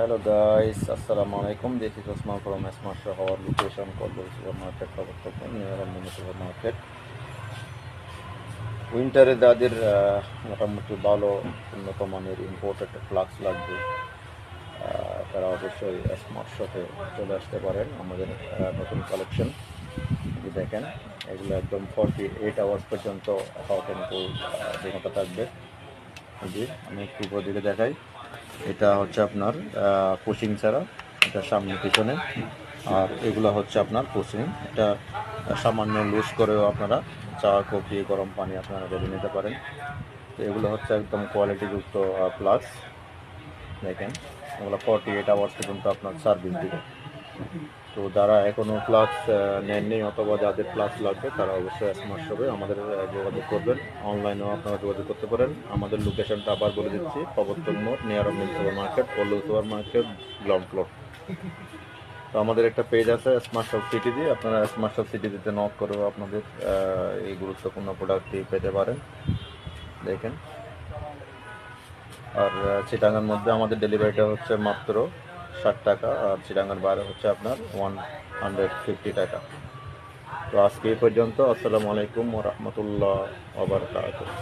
Hello guys, Assalamualaikum. This is Osman from Smart Shop. Our location called Supermarket, near Mini Supermarket. উইন্টারে যাদের মোটামুটি ভালো উন্নত মানের imported flux লাগবে তারা অবশ্যই স্মার্ট শপে চলে আসতে পারেন। আমাদের নতুন কালেকশন দেখেন, এগুলো একদম 48 আওয়ার্স পর্যন্ত হট অ্যান্ড কোল্ড দুটোটা থাকবে। জি, আমি একটু উপর দিকে দেখাই। এটা হচ্ছে আপনার পুশিং ছাড়া, এটা সামনে পিছনে, আর এগুলো হচ্ছে আপনার পুশিং। এটা সামান্য লুজ করেও আপনারা চা, কফি, গরম পানি আপনারা রেডি নিতে পারেন। তো এগুলো হচ্ছে একদম কোয়ালিটিযুক্ত প্লাস। দেখেন, এগুলো 48 আওয়ার্স পর্যন্ত আপনার সার্ভিস দিবে। তো যারা এখনও প্লাস নেননি অথবা যাদের প্লাস লাগবে তারা অবশ্যই স্মার্ট শপে আমাদের যোগাযোগ করবেন। অনলাইনেও আপনারা যোগাযোগ করতে পারেন। আমাদের লোকেশনটা আবার বলে দিচ্ছি, Prabartan Mor, near mill supermarket, Pallu supermarket, ground floor. তো আমাদের একটা পেজ আছে স্মার্ট শপ সিটি দিয়ে, আপনারা স্মার্ট শপ সিটিতে নক করেও আপনাদের এই গুরুত্বপূর্ণ প্রোডাক্টটি পেতে পারেন। দেখেন, আর চিটাগাঙ্গের মধ্যে আমাদের ডেলিভারিটা হচ্ছে মাত্র 60 টাকা, আর চিটাগাঙ্গের বাইরে হচ্ছে আপনার 150 টাকা। তো আজকে এই পর্যন্ত। আসসালামু আলাইকুম ওয়া রাহমাতুল্লাহি ওয়া বারাকাতুহু।